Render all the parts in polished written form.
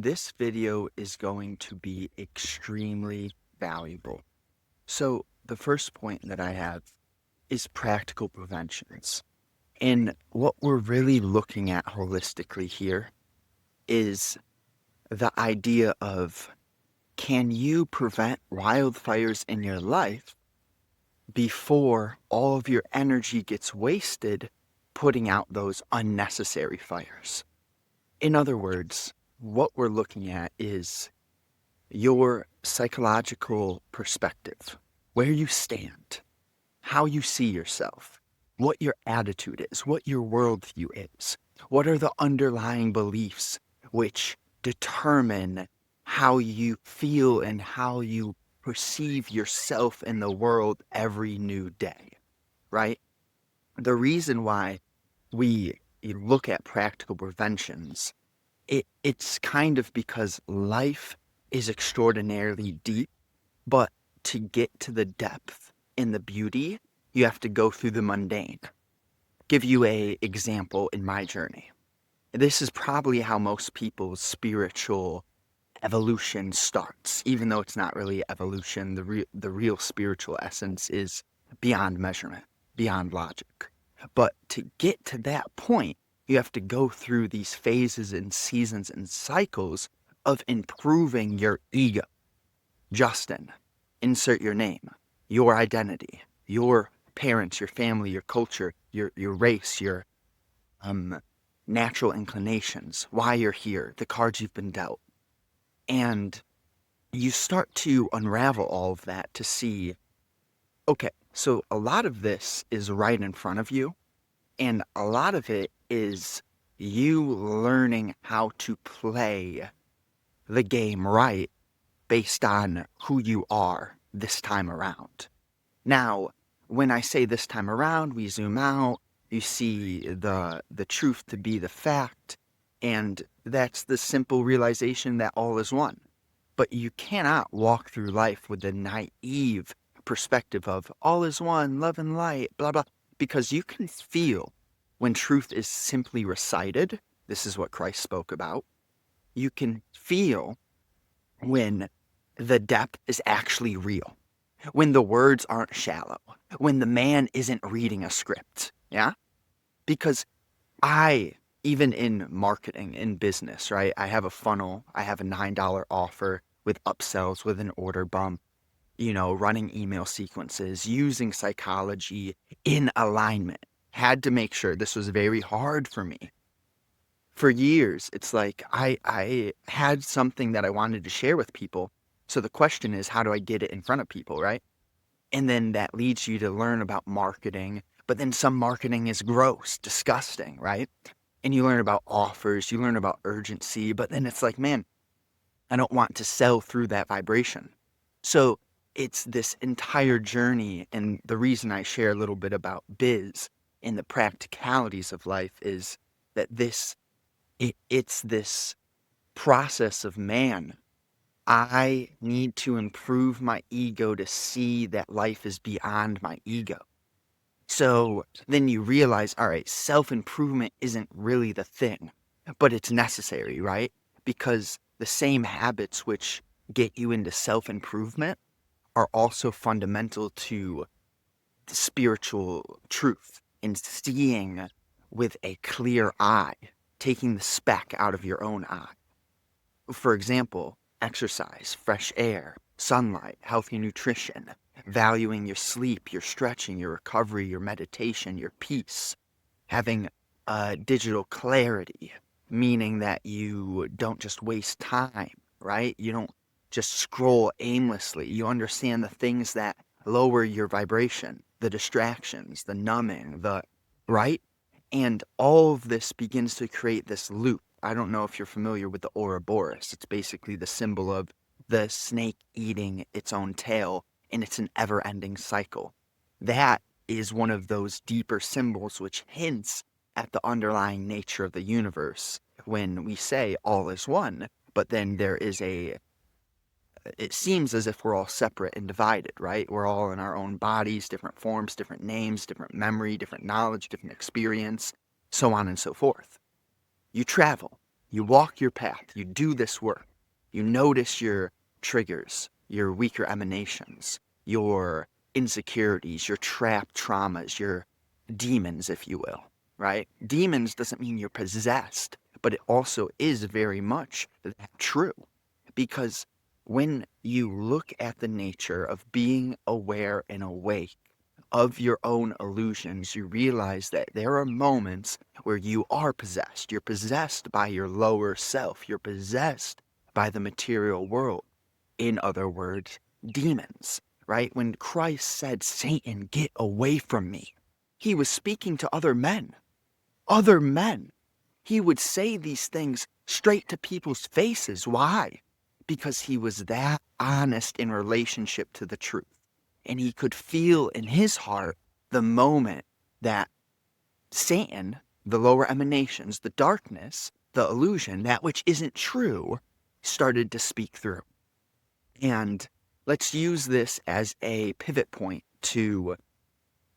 This video is going to be extremely valuable. So, the first point that I have is practical preventions. And what we're really looking at holistically here is the idea of, can you prevent wildfires in your life before all of your energy gets wasted putting out those unnecessary fires? In other words, what we're looking at is your psychological perspective, where you stand, how you see yourself, what your attitude is, what your worldview is, what are the underlying beliefs which determine how you feel and how you perceive yourself in the world every new day, right? The reason why we look at practical preventions, it's kind of because life is extraordinarily deep, but to get to the depth and the beauty, you have to go through the mundane. Give you a example in my journey. This is probably how most people's spiritual evolution starts, even though it's not really evolution. The real spiritual essence is beyond measurement, beyond logic. But to get to that point, you have to go through these phases and seasons and cycles of improving your ego. Justin, insert your name, your identity, your parents, your family, your culture, your race, your natural inclinations, why you're here, the cards you've been dealt. And you start to unravel all of that to see, okay, so a lot of this is right in front of you, and a lot of it is you learning how to play the game right based on who you are this time around. Now, when I say this time around, we zoom out, you see the truth to be the fact, and that's the simple realization that all is one. But you cannot walk through life with the naive perspective of all is one, love and light, blah, blah, because you can feel when truth is simply recited. This is what Christ spoke about. You can feel when the depth is actually real, when the words aren't shallow, when the man isn't reading a script. Yeah? Because even in marketing, in business, right? I have a funnel, I have a $9 offer with upsells, with an order bump, running email sequences, using psychology in alignment. Had to make sure this was very hard for me. For years, it's like I had something that I wanted to share with people. So the question is, how do I get it in front of people, right? And then that leads you to learn about marketing. But then some marketing is gross, disgusting, right? And you learn about offers, you learn about urgency. But then it's like, man, I don't want to sell through that vibration. So it's this entire journey. And the reason I share a little bit about biz and the practicalities of life is that it's this process of, man, I need to improve my ego to see that life is beyond my ego. So then you realize, all right, self-improvement isn't really the thing, but it's necessary, right? Because the same habits which get you into self-improvement are also fundamental to the spiritual truth and seeing with a clear eye, taking the speck out of your own eye. For example, exercise, fresh air, sunlight, healthy nutrition, valuing your sleep, your stretching, your recovery, your meditation, your peace, having digital clarity, meaning that you don't just waste time, right? You don't just scroll aimlessly. You understand the things that lower your vibration, the distractions, the numbing, right? And all of this begins to create this loop. I don't know if you're familiar with the Ouroboros. It's basically the symbol of the snake eating its own tail, and it's an ever-ending cycle. That is one of those deeper symbols which hints at the underlying nature of the universe when we say all is one, but then it seems as if we're all separate and divided, right? We're all in our own bodies, different forms, different names, different memory, different knowledge, different experience, so on and so forth. You travel. You walk your path, you do this work, you notice your triggers, your weaker emanations, your insecurities, your trapped traumas, your demons, if you will, right? Demons doesn't mean you're possessed, but it also is very much that true. Because when you look at the nature of being aware and awake of your own illusions, you realize that there are moments where you are possessed. You're possessed by your lower self. You're possessed by the material world. In other words, demons, right? When Christ said, Satan, get away from me, he was speaking to other men. Other men. He would say these things straight to people's faces. Why? Because he was that honest in relationship to the truth. And he could feel in his heart the moment that Satan, the lower emanations, the darkness, the illusion, that which isn't true, started to speak through. And let's use this as a pivot point to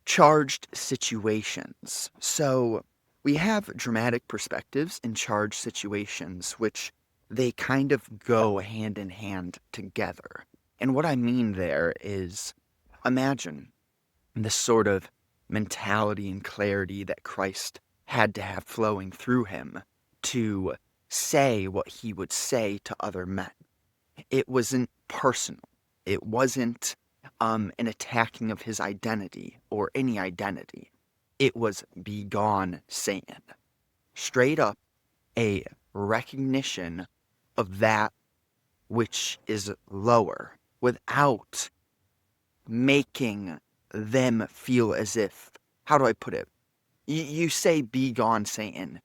charged situations. So we have dramatic perspectives in charged situations, which they kind of go hand in hand together. And what I mean there is, imagine this sort of mentality and clarity that Christ had to have flowing through him to say what he would say to other men. It wasn't personal. It wasn't an attacking of his identity or any identity. It was begone Satan. Straight up a recognition of that which is lower without making them feel as if, how do I put it? You say begone Satan.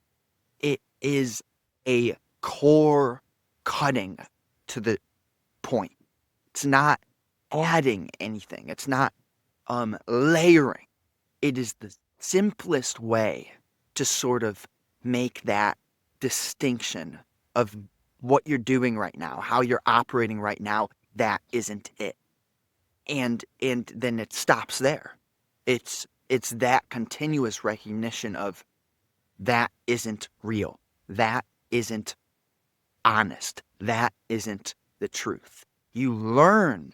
It is a core cutting to the point. It's not adding anything. It's not layering. It is the simplest way to sort of make that distinction of what you're doing right now, how you're operating right now. That isn't it. And then it stops there. It's that continuous recognition of that isn't real. That isn't honest. That isn't the truth. You learn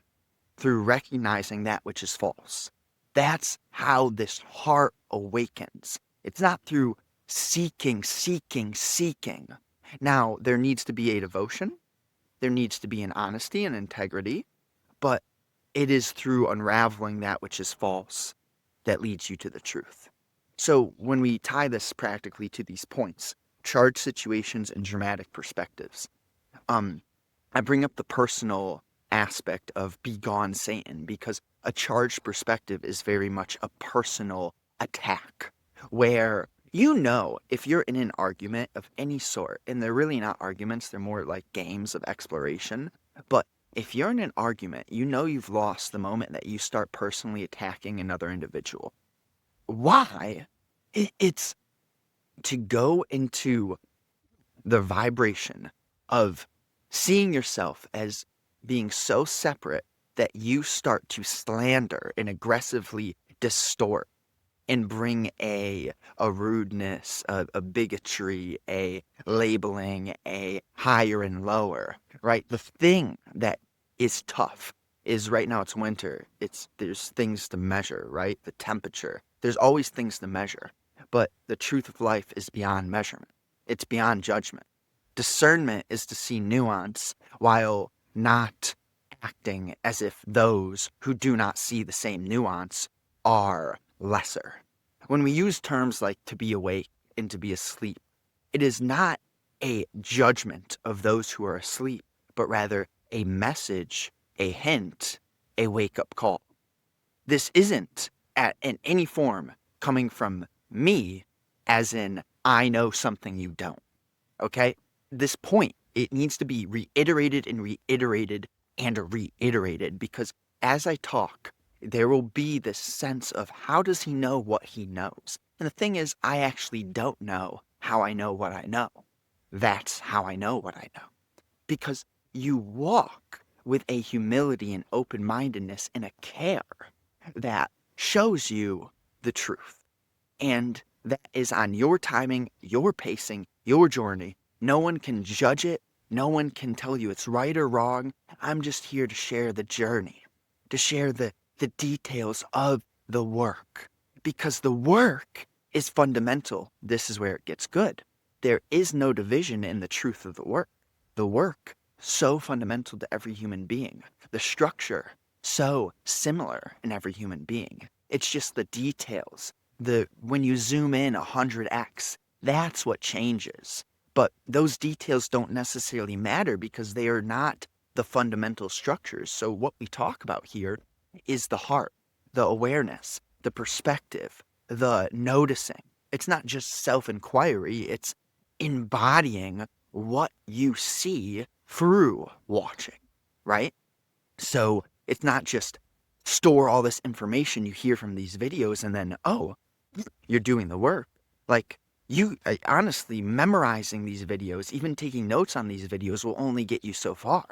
through recognizing that which is false. That's how this heart awakens. It's not through seeking. Now, there needs to be a devotion. There needs to be an honesty and integrity, but it is through unraveling that which is false that leads you to the truth. So when we tie this practically to these points, charged situations and dramatic perspectives, I bring up the personal aspect of begone Satan because a charged perspective is very much a personal attack where if you're in an argument of any sort, and they're really not arguments, they're more like games of exploration, but if you're in an argument, you've lost the moment that you start personally attacking another individual. Why? It's to go into the vibration of seeing yourself as being so separate that you start to slander and aggressively distort and bring a rudeness, a bigotry, a labeling, a higher and lower, right? The thing that is tough is right now it's winter. There's things to measure, right? The temperature. There's always things to measure. But the truth of life is beyond measurement. It's beyond judgment. Discernment is to see nuance while not acting as if those who do not see the same nuance are lesser. When we use terms like to be awake and to be asleep, it is not a judgment of those who are asleep, but rather a message, a hint, a wake-up call. This isn't in any form coming from me, as in, I know something you don't. Okay? This point, it needs to be reiterated and reiterated and reiterated because as I talk, there will be this sense of how does he know what he knows? And the thing is, I actually don't know how I know what I know. That's how I know what I know. Because you walk with a humility and open-mindedness and a care that shows you the truth. And that is on your timing, your pacing, your journey, No one can judge it. No one can tell you it's right or wrong. I'm just here to share the journey, to share the details of the work. Because the work is fundamental. This is where it gets good. There is no division in the truth of the work. The work, so fundamental to every human being. The structure, so similar in every human being. It's just the details. When you zoom in 100x, that's what changes. But those details don't necessarily matter because they are not the fundamental structures. So what we talk about here is the heart, the awareness, the perspective, the noticing. It's not just self-inquiry, it's embodying what you see through watching, right? So it's not just store all this information you hear from these videos and then, oh, you're doing the work. Like, honestly, memorizing these videos, even taking notes on these videos will only get you so far.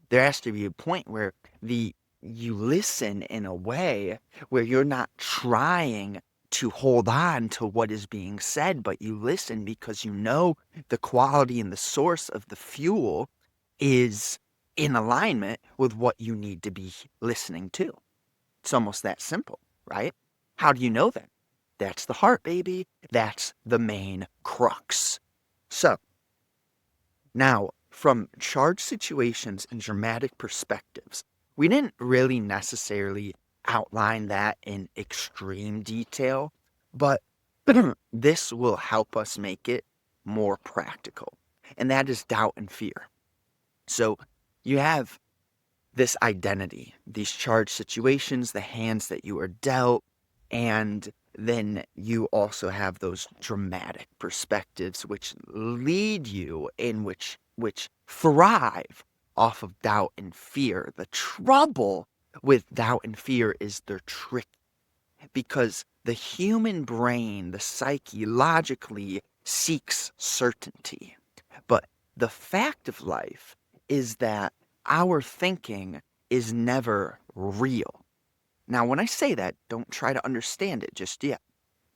There has to be a point where you listen in a way where you're not trying to hold on to what is being said, but you listen because you know the quality and the source of the fuel is in alignment with what you need to be listening to. It's almost that simple, right? How do you know that? That's the heart, baby. That's the main crux. So, now, from charged situations and dramatic perspectives, we didn't really necessarily outline that in extreme detail, but this will help us make it more practical. And that is doubt and fear. So, you have this identity, these charged situations, the hands that you are dealt, and then you also have those dramatic perspectives which lead you in which thrive off of doubt and fear. The trouble with doubt and fear is they're tricky because the human brain, the psyche, logically seeks certainty. But the fact of life is that our thinking is never real. Now, when I say that, don't try to understand it just yet.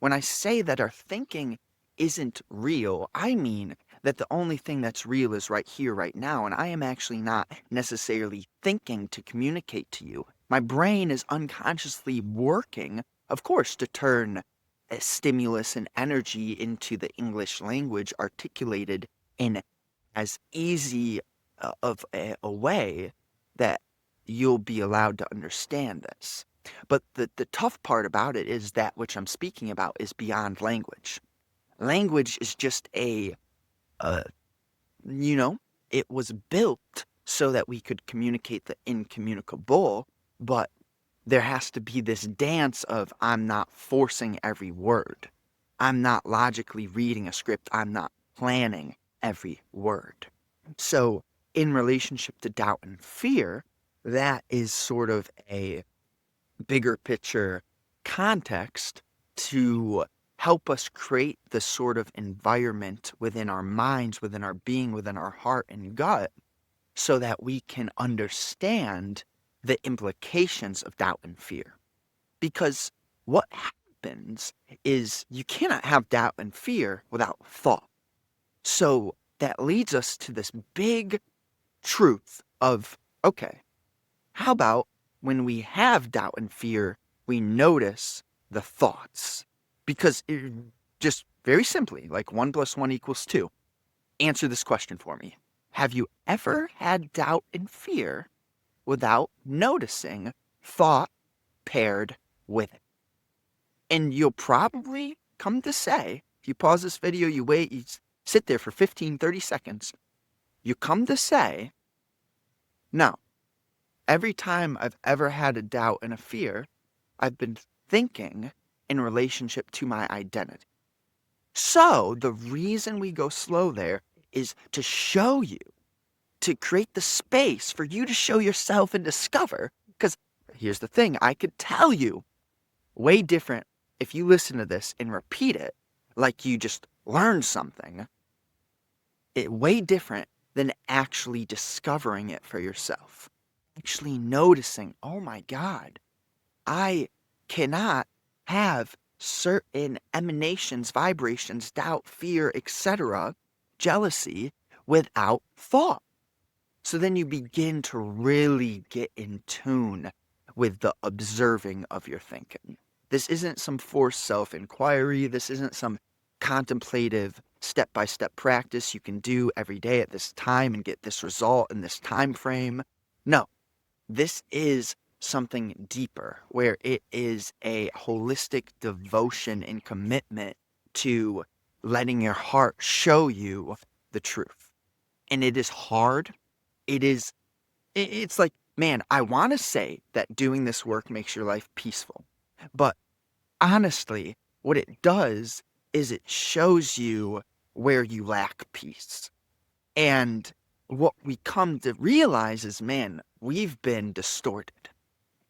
When I say that our thinking isn't real, I mean that the only thing that's real is right here, right now, and I am actually not necessarily thinking to communicate to you. My brain is unconsciously working, of course, to turn a stimulus and energy into the English language articulated in as easy of a way that you'll be allowed to understand this. But the tough part about it is that which I'm speaking about is beyond language. Language is just uh, you know, it was built so that we could communicate the incommunicable, but there has to be this dance of I'm not forcing every word. I'm not logically reading a script. I'm not planning every word. So, in relationship to doubt and fear, that is sort of a bigger picture context to help us create the sort of environment within our minds, within our being, within our heart and gut, so that we can understand the implications of doubt and fear. Because what happens is you cannot have doubt and fear without thought. So that leads us to this big truth of, okay, how about when we have doubt and fear, we notice the thoughts? Because just very simply, like 1 plus 1 equals 2. Answer this question for me. Have you ever had doubt and fear without noticing thought paired with it? And you'll probably come to say, if you pause this video, you wait, you sit there for 15, 30 seconds, you come to say, no, every time I've ever had a doubt and a fear, I've been thinking in relationship to my identity. So the reason we go slow there is to show you, to create the space for you to show yourself and discover. Because here's the thing, I could tell you way different if you listen to this and repeat it like you just learned something. It way different than actually discovering it for yourself. Actually noticing, oh my God, I cannot have certain emanations, vibrations, doubt, fear, etc., jealousy without thought. So then you begin to really get in tune with the observing of your thinking. This isn't some forced self-inquiry. This isn't some contemplative step-by-step practice you can do every day at this time and get this result in this time frame. No, this is something deeper, where it is a holistic devotion and commitment to letting your heart show you the truth. And it is hard. It's like, man, I want to say that doing this work makes your life peaceful. But honestly, what it does is it shows you where you lack peace. And what we come to realize is, man, we've been distorted.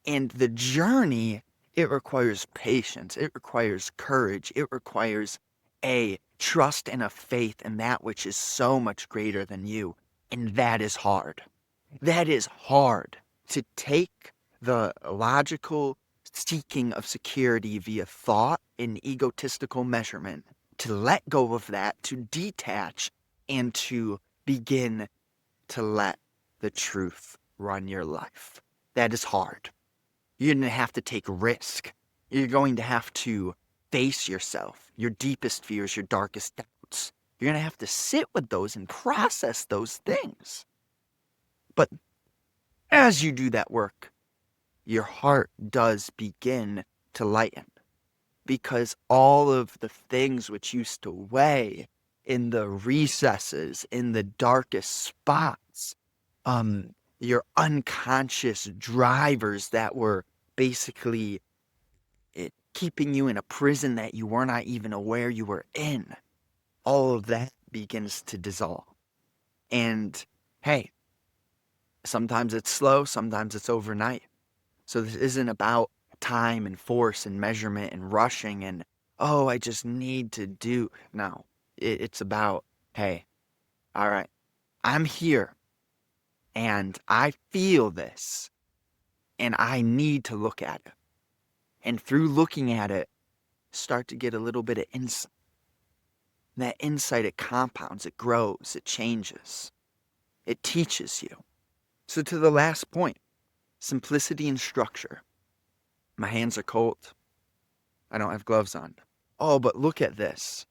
And the journey, it requires patience, it requires courage, it requires a trust and a faith in that which is so much greater than you. And that is hard. That is hard, to take the logical seeking of security via thought and egotistical measurement, to let go of that, to detach, and to begin to let the truth run your life. That is hard. You're going to have to take risk. You're going to have to face yourself, your deepest fears, your darkest doubts. You're going to have to sit with those and process those things. But as you do that work, your heart does begin to lighten, because all of the things which used to weigh in the recesses, in the darkest spots, your unconscious drivers that were basically keeping you in a prison that you were not even aware you were in, all of that begins to dissolve. And hey, sometimes it's slow, sometimes it's overnight. So this isn't about time and force and measurement and rushing and, oh, I just need to do. No, it's about, hey, all right, I'm here and I feel this and I need to look at it. And through looking at it, start to get a little bit of insight. That insight, it compounds, it grows, it changes, it teaches you. So to the last point, simplicity and structure. My hands are cold. I don't have gloves on. Oh, but look at this.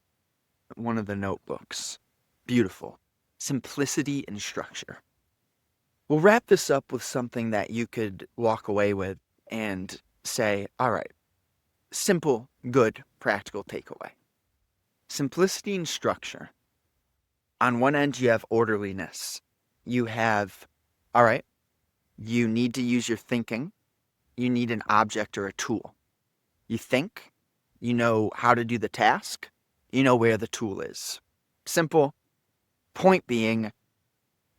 One of the notebooks. Beautiful. Simplicity and structure. We'll wrap this up with something that you could walk away with and say, all right, simple, good, practical takeaway. Simplicity and structure. On one end, you have orderliness. You have, all right, you need to use your thinking. You need an object or a tool. You think, you know how to do the task, you know where the tool is. Simple. Point being,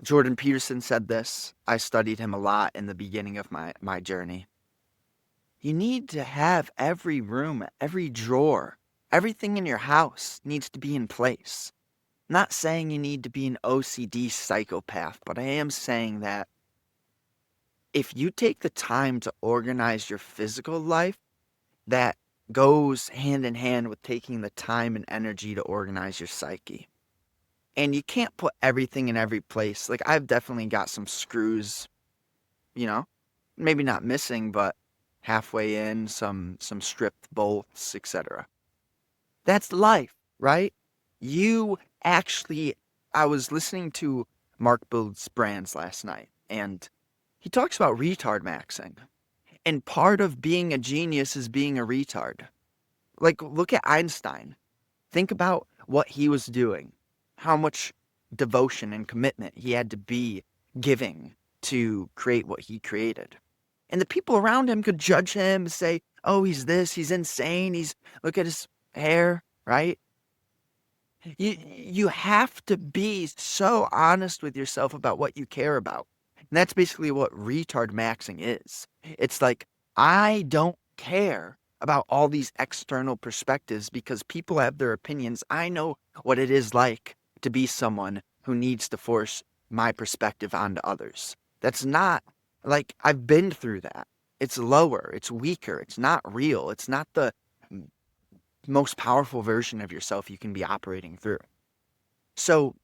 Jordan Peterson said this. I studied him a lot in the beginning of my journey. You need to have every room, every drawer, everything in your house needs to be in place. I'm not saying you need to be an OCD psychopath, but I am saying that if you take the time to organize your physical life, that goes hand in hand with taking the time and energy to organize your psyche. And you can't put everything in every place. Like, I've definitely got some screws, you know, maybe not missing, but halfway in, some stripped bolts, etc. That's life, right? You actually, I was listening to Mark builds brands last night, and he talks about retard maxing. And part of being a genius is being a retard. Like, look at Einstein. Think about what he was doing, how much devotion and commitment he had to be giving to create what he created. And the people around him could judge him and say, oh, he's this, he's insane, look at his hair, right? You have to be so honest with yourself about what you care about. And that's basically what retard maxing is. It's like, I don't care about all these external perspectives because people have their opinions. I know what it is like to be someone who needs to force my perspective onto others. That's not, like, I've been through that. It's lower, it's weaker, it's not real, it's not the most powerful version of yourself you can be operating through. So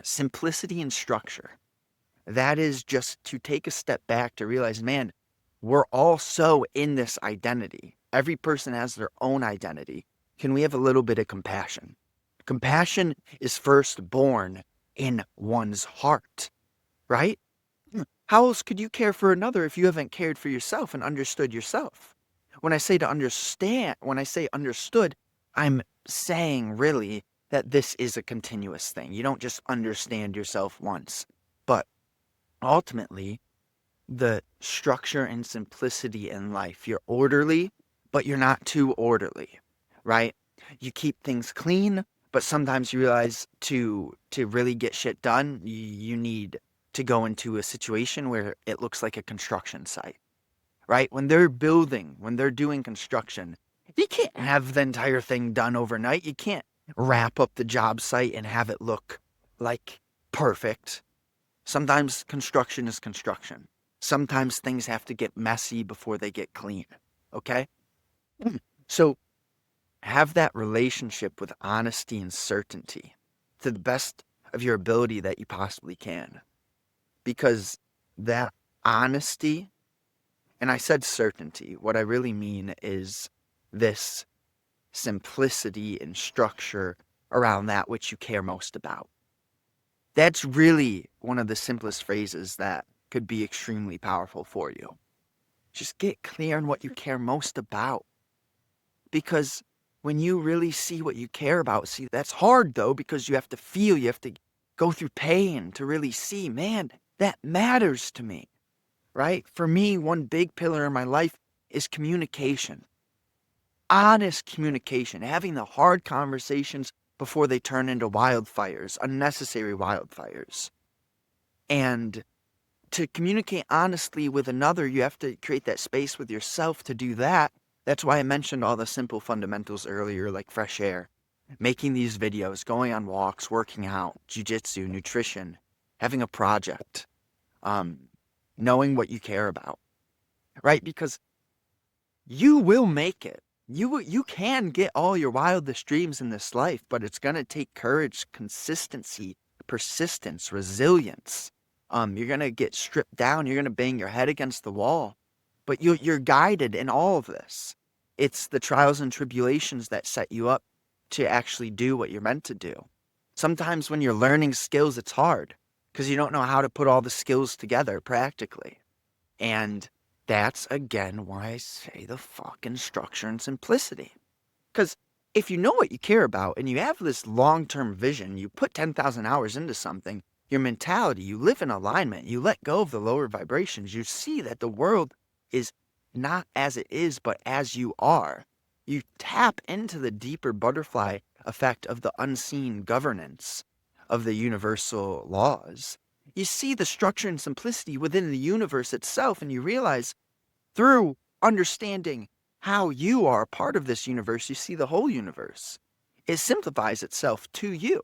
Simplicity and structure. That is just to take a step back to realize, man, we're all so in this identity. Every person has their own identity. Can we have a little bit of compassion? Compassion is first born in one's heart, right? How else could you care for another if you haven't cared for yourself and understood yourself? When I say to understand, when I say understood, I'm saying really that this is a continuous thing. You don't just understand yourself once, but ultimately, the structure and simplicity in life. You're orderly, but you're not too orderly, right? You keep things clean, but sometimes you realize to really get shit done, you need to go into a situation where it looks like a construction site, right? When they're building, when they're doing construction, you can't have the entire thing done overnight. You can't wrap up the job site and have it look like perfect. Sometimes construction is construction. Sometimes things have to get messy before they get clean. Okay? So have that relationship with honesty and certainty to the best of your ability that you possibly can. Because that honesty, and I said certainty, what I really mean is this simplicity and structure around that which you care most about. That's really one of the simplest phrases that could be extremely powerful for you. Just get clear on what you care most about. Because when you really see what you care about, see, that's hard though, because you have to feel, you have to go through pain to really see, man, that matters to me, right? For me, one big pillar in my life is communication. Honest communication, having the hard conversations before they turn into wildfires, unnecessary wildfires. And to communicate honestly with another, you have to create that space with yourself to do that. That's why I mentioned all the simple fundamentals earlier, like fresh air, making these videos, going on walks, working out, jujitsu, nutrition, having a project, knowing what you care about, right? Because you will make it. You can get all your wildest dreams in this life, but it's gonna take courage, consistency, persistence, resilience. You're gonna get stripped down. You're gonna bang your head against the wall, but you're guided in all of this. It's the trials and tribulations that set you up to actually do what you're meant to do. Sometimes when you're learning skills, it's hard because you don't know how to put all the skills together practically. And that's again why I say the fucking structure and simplicity. Because if you know what you care about and you have this long term vision, you put 10,000 hours into something, your mentality, you live in alignment, you let go of the lower vibrations, you see that the world is not as it is, but as you are. You tap into the deeper butterfly effect of the unseen governance of the universal laws. You see the structure and simplicity within the universe itself, and you realize through understanding how you are a part of this universe, you see the whole universe. It simplifies itself to you.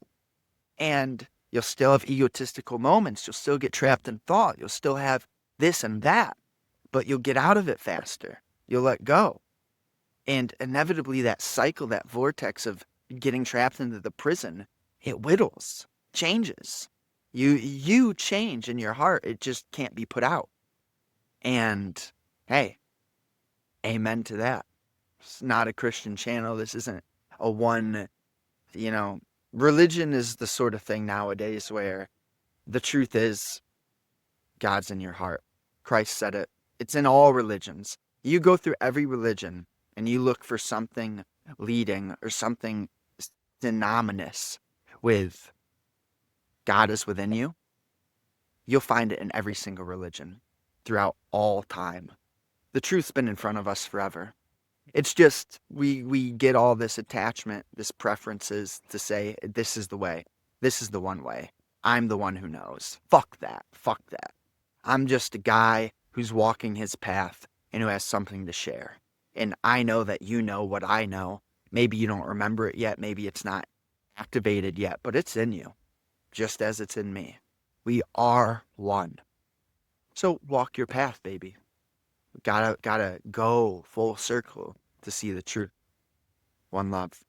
And you'll still have egotistical moments. You'll still get trapped in thought. You'll still have this and that, but you'll get out of it faster. You'll let go. And inevitably, that cycle, that vortex of getting trapped into the prison, it whittles, changes. You change in your heart. It just can't be put out. And hey, amen to that. It's not a Christian channel. This isn't a one, you know, religion is the sort of thing nowadays where the truth is God's in your heart. Christ said it. It's in all religions. You go through every religion and you look for something leading or something synonymous with God is within you. You'll find it in every single religion throughout all time. The truth's been in front of us forever. It's just we get all this attachment, this preferences to say this is the way. This is the one way. I'm the one who knows. Fuck that. Fuck that. I'm just a guy who's walking his path and who has something to share. And I know that you know what I know. Maybe you don't remember it yet. Maybe it's not activated yet, but it's in you, just as it's in me. We are one. So walk your path, baby. Gotta go full circle to see the truth. One love.